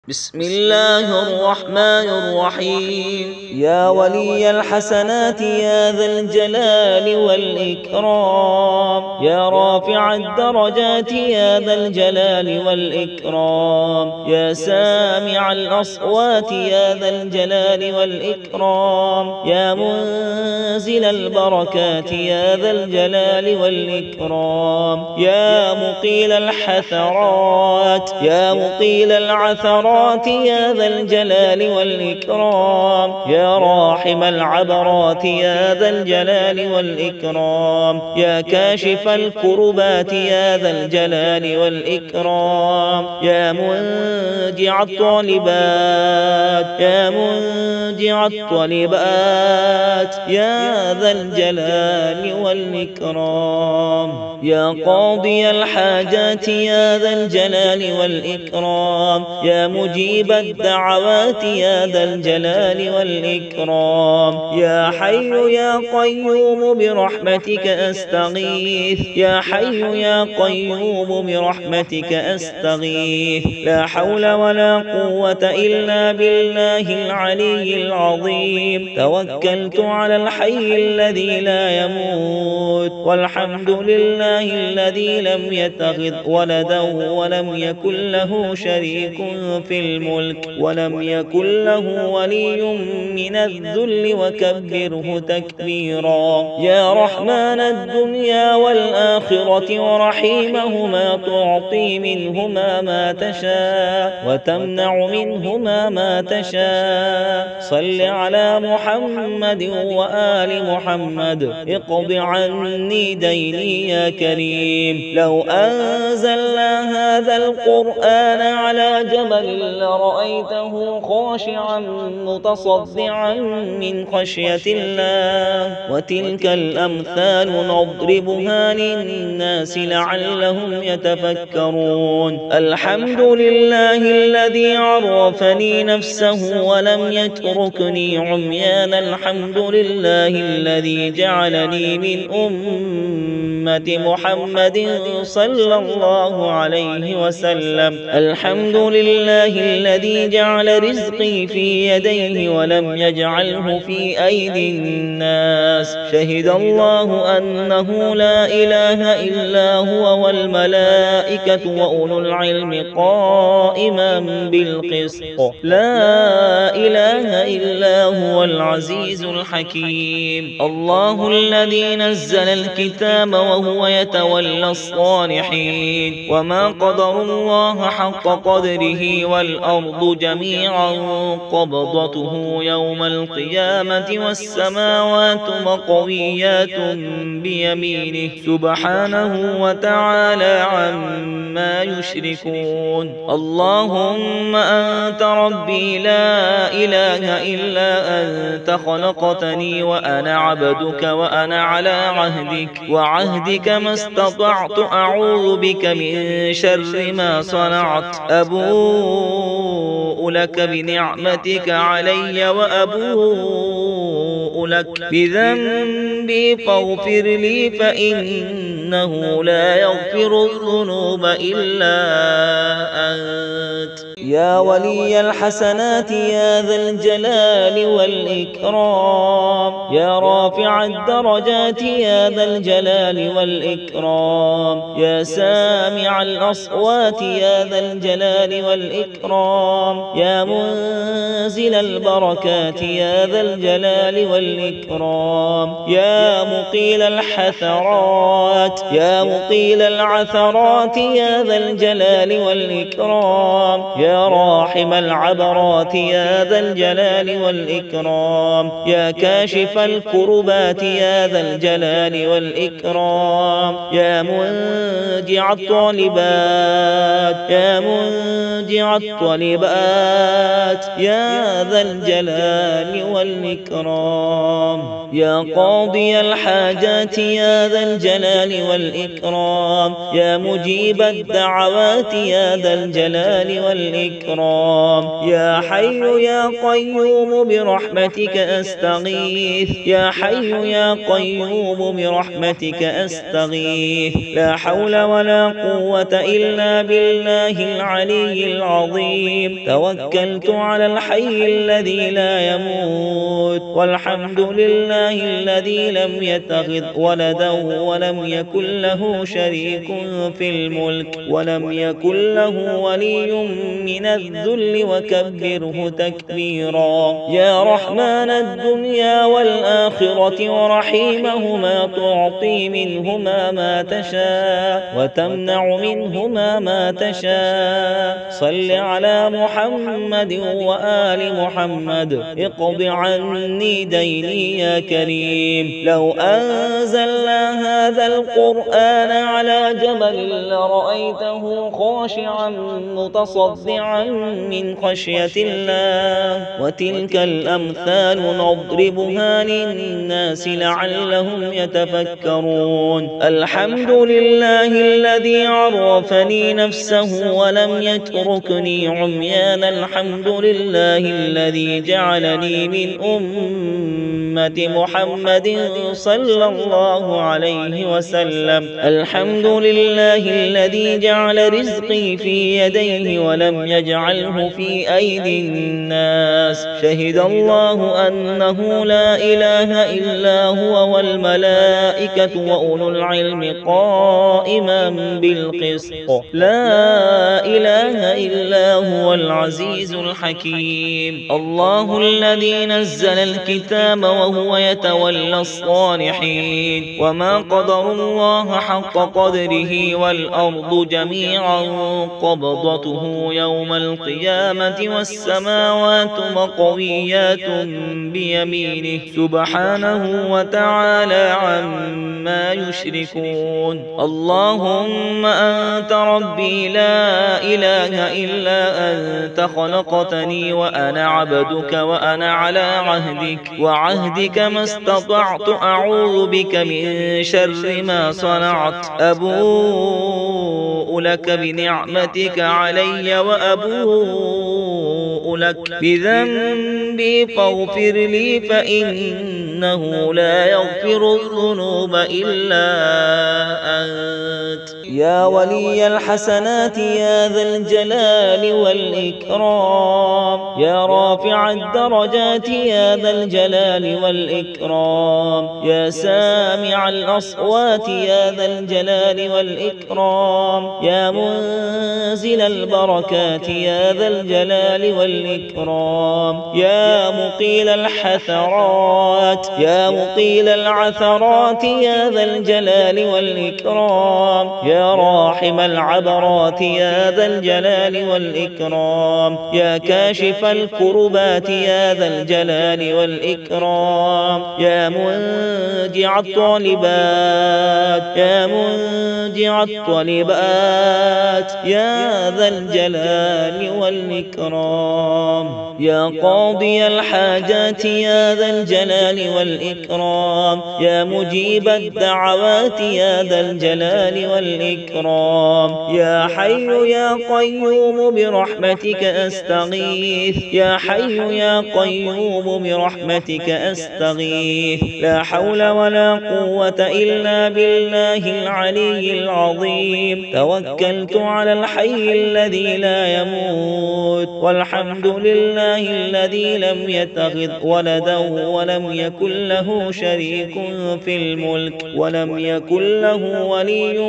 بسم الله الرحمن الرحيم. يا ولي الحسنات يا ذا الجلال والإكرام، يا رافع الدرجات يا ذا الجلال والإكرام، يا سامع الأصوات يا ذا الجلال والإكرام، يا منزل البركات يا ذا الجلال والإكرام، يا مقيل الحثرات يا مقيل العثرات يا ذا الجلال والإكرام، يا راحم العبرات يا ذا الجلال والإكرام، يا كاشف الكربات يا ذا الجلال والإكرام، يا منجع الطالبات يا منجع الطالبات يا ذا الجلال والإكرام، يا قاضي الحاجات يا ذا الجلال والإكرام، يا مجيب الدعوات يا ذا الجلال والإكرام، يا حي يا قيوم برحمتك أستغيث، يا حي يا قيوم برحمتك أستغيث، لا حول ولا قوة إلا بالله العلي العظيم، توكلت على الحي الذي لا يموت، والحمد لله الذي لم يتخذ ولدا ولم يكن له شريك في الملك ولم يكن له ولي من الذل وكبره تكبيرا، يا رحمن الدنيا والآخرة ورحيمهما، تعطي منهما ما تشاء وتمنع منهما ما تشاء، صل على محمد وآل محمد، اقض عني ديني يا كريم، لو أنزلنا هذا القرآن على جبل لرأيته خاشعا متصدعا من خشية الله، وتلك الأمثال نضربها للناس لعلهم يتفكرون. الحمد لله الذي عرفني نفسه ولم يتركني عميانا، الحمد لله الذي جعلني من أمة محمد صلى الله عليه وسلم، الحمد لله الذي جعل رزقي في يديه ولم يجعله في أيدي الناس، شهد الله أنه لا إله إلا هو والملائكة وأولو العلم قائما بالقسط، لا إله إلا هو العزيز الحكيم، الله الذي نزل الكتاب وهو يتولى الصالحين، وما قدر الله حق قدره، والأرض جميعا قبضته يوم القيامة والسماوات مطويات بيمينه سبحانه وتعالى عما يشركون. اللهم أنت ربي لا إله إلا أنت، خلقتني وأنا عبدك وأنا على عهدك وعهدك ما استطعت، أعوذ بك من شر ما صنعت، أبوء لك بنعمتك علي وأبوء لك بذنبي فاغفر لي، فإنه لا يغفر الذنوب إلا أنت. يا ولي الحسنات يا ذا الجلال والإكرام، يا رافع الدرجات يا ذا الجلال والإكرام، يا سامع الأصوات يا ذا الجلال والإكرام، يا منزل البركات يا ذا الجلال والإكرام، يا مقيل الحثرات يا مقيل العثرات يا ذا الجلال والإكرام، يا راحم العبرات يا ذا الجلال والإكرام، يا كاشف الكربات يا ذا الجلال والإكرام، يا منجع الطالبات يا منجع الطالبات يا ذا الجلال والإكرام، يا قاضي الحاجات يا ذا الجلال والإكرام، يا مجيب الدعوات يا ذا الجلال والإكرام، والإكرام. يا حي يا قيوم برحمتك أستغيث. يا حي يا قيوم برحمتك أستغيث. لا حول ولا قوة إلا بالله العلي العظيم. توكلت على الحي الذي لا يموت. والحمد لله الذي لم يتخذ ولدا ولم يكن له شريك في الملك ولم يكن له ولي من الذل وكبره تكبيرا. يا رحمن الدنيا والآخرة ورحيمهما تعطي منهما ما تشاء وتمنع منهما ما تشاء. صل على محمد وآل محمد. اقض عني ديني يا كريم. لو أنزلنا هذا القرآن على جبل لرأيته خاشعا متصدعا من خشية الله. وتلك الأمثال نضربها للناس لعلهم يتفكرون. الحمد لله الذي عرفني نفسه ولم يتركني عميانا. الحمد لله الذي جعلني من أمة محمد صلى الله عليه وسلم. الحمد لله الذي جعل رزقي في يديه ولم يجعله في أيدي الناس. شهد الله أنه لا إله إلا هو والملائكة وأولو العلم قائما بالقسط. لا إله إلا هو العزيز الحكيم. الله الذي نزل الكتاب وهو يتولى الصالحين. وما قدر الله حق قدره والأرض جميعا قبضته يوم القيامة والسماوات مطويات بيمينه سبحانه وتعالى عما يشركون. اللهم أنت ربي لا إله إلا أنت خلقتني وأنا عبدك وأنا على عهدك وعهدك ما استطعت. أعوذ بك من شر ما صنعت. أبوء لك بنعمتك علي وأبوء لك بذنبي فاغفر لي فإنه لا يغفر الذنوب إلا أنت. يا ولي الحسنات يا ذا الجلال والإكرام. يا رافع الدرجات يا ذا الجلال والإكرام. يا سامع الأصوات يا ذا الجلال والإكرام. يا منزل البركات يا ذا الجلال والإكرام. يا مقيل الحثرات يا مقيل العثرات يا ذا الجلال والإكرام. يا راحم العبرات يا ذا الجلال والإكرام. يا كاشف الكربات يا ذا الجلال والإكرام. يا منجع الطالبات يا منجع الطالبات يا ذا الجلال والإكرام. يا قاضي الحاجات يا ذا الجلال والإكرام. يا مجيب الدعوات يا ذا الجلال والإكرام. يا حي يا قيوم برحمتك أستغيث. يا حي يا قيوم برحمتك أستغيث. لا حول ولا قوة إلا بالله العلي العظيم. توكلت على الحي الذي لا يموت. والحمد لله الذي لم يتخذ ولدا ولم يكن له شريك في الملك ولم يكن له ولي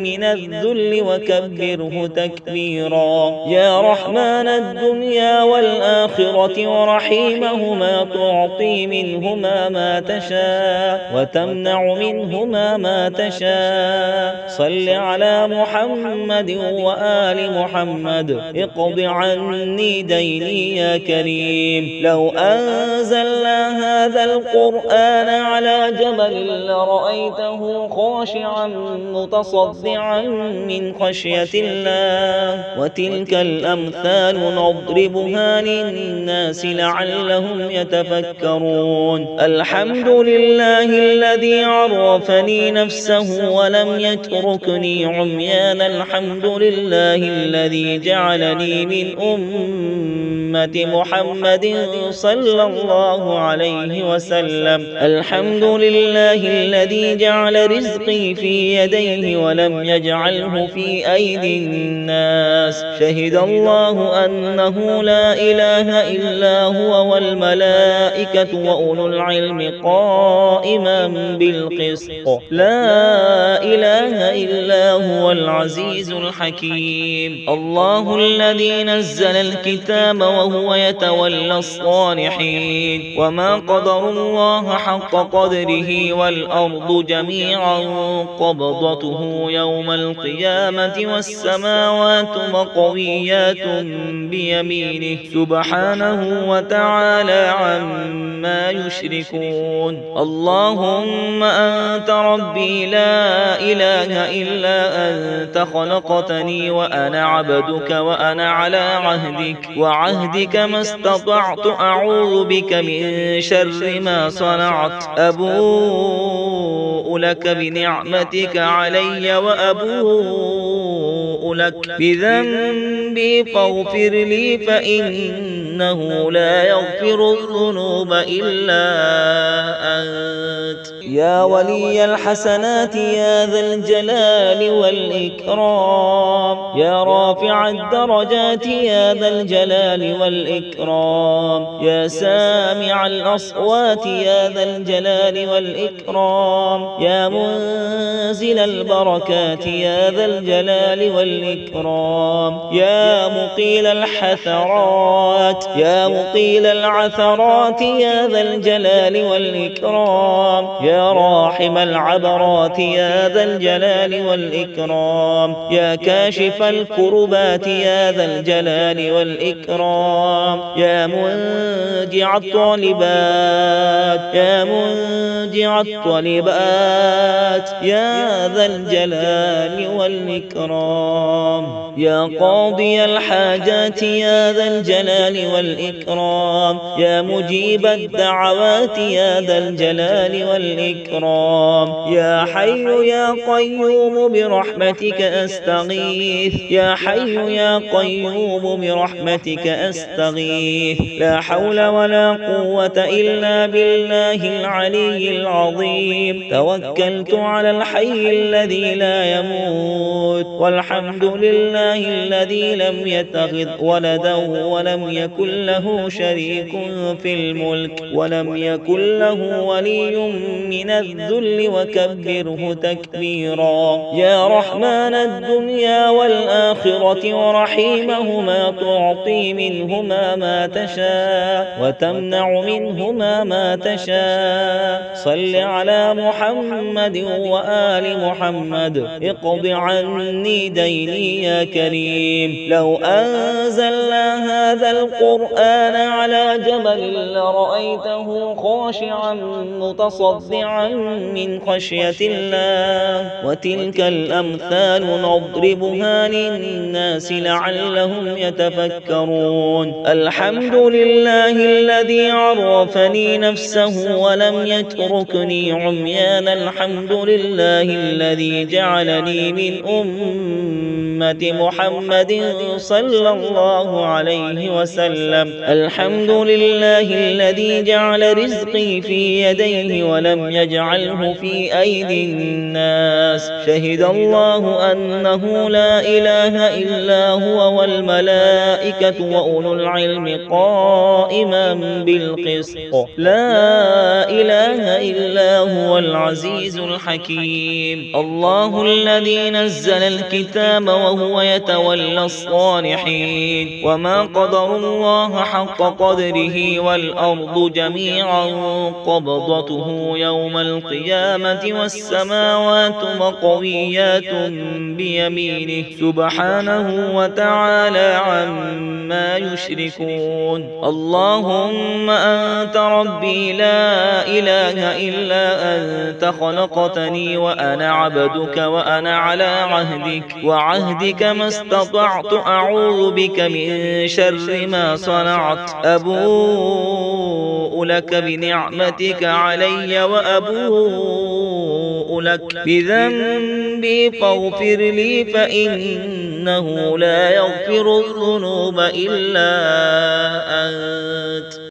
من الذل وكبره تكبيرا. يا رحمن الدنيا والآخرة ورحيمهما تعطي منهما ما تشاء وتمنع منهما ما تشاء. صل على محمد وآل محمد. اقض عني ديني يا كريم. لو أنزلنا هذا القرآن على جبل لرأيته خاشعا متصدعا متصدعا من خشية الله وتلك الأمثال نضربها للناس لعلهم يتفكرون الحمد لله الذي عرفني نفسه ولم يتركني عميانا الحمد لله الذي جعلني من أمة محمد صلى الله عليه وسلم الحمد لله الذي جعل رزقي في يديه ولم يجعله في أيدي الناس شهد الله أنه لا إله إلا هو والملائكة وأولو العلم قائما بالقسط لا إله إلا هو العزيز الحكيم الله الذي نزل الكتاب وهو يتولى الصالحين وما قدر الله حق قدره والأرض جميعا قبضته يوم القيامة والسماوات مطويات بيمينه سبحانه وتعالى عما يشركون اللهم أنت ربي لا إله إلا أنت خلقتني وأنا عبدك وأنا على عهدك وعهدك ما استطعت أعوذ بك من شر ما صنعت أبوء لك بنعمتك علي وأبوء لك بذنبي فاغفر لي فإنه لا يغفر الذنوب إلا أنت يا ولي الحسنات يا ذا الجلال والإكرام يا رافع الدرجات يا ذا الجلال والإكرام يا سامع الأصوات يا ذا الجلال والإكرام يا منزل البركات يا ذا الجلال والإكرام يا مقيل الحثرات يا مقيل العثرات يا ذا الجلال والإكرام يا راحم العبرات يا ذا الجلال والإكرام يا كاشف الكربات يا ذا الجلال والإكرام يا منجع الطالبات يا منجع الطالبات يا ذا الجلال والإكرام يا قاضي الحاجات يا ذا الجلال والإكرام يا مجيب الدعوات يا ذا الجلال والإكرام يا حي يا قيوم برحمتك أستغيث يا حي يا قيوم برحمتك أستغيث لا حول ولا قوة إلا بالله العلي العظيم توكلت على الحي الذي لا يموت والحمد لله الذي لم يتخذ ولدا ولم يكن له شريك في الملك ولم يكن له ولي من الذل وكبره تكبيرا يا رحمن الدنيا والآخرة ورحيمهما تعطي منهما ما تشاء وتمنع منهما ما تشاء صل على محمد وآل محمد اقض عني ديني يا كريم لو أنزلنا هذا القرآن على جبل لرأيته خاشعا متصدعا من خشية الله وتلك الأمثال نضربها للناس لعلهم يتفكرون الحمد لله الذي عرفني نفسه ولم يتركني عميانا الحمد لله الذي جعلني من أمة محمد صلى الله عليه وسلم الحمد لله الذي جعل رزقي في يديه ولم يجعله في أيدي الناس شهد الله أنه لا إله إلا هو والملائكة وأولو العلم قائما بالقسط لا إله إلا هو العزيز الحكيم الله الذي نزل الكتاب وهو يتولى الصالحين وما قدروا الله حق قدره والأرض جميعا قبضته يوم القيامة والسماوات مطويات بيمينه سبحانه وتعالى عما يشركون اللهم أنت ربي لا إله إلا أنت خلقتني وأنا عبدك وأنا على عهدك ما استطعت أعوذ بك من شر ما صنعت أبوء لك بنعمتك علي وأبوء لك بذنبي فاغفر لي فإنه لا يغفر الذنوب إلا أنت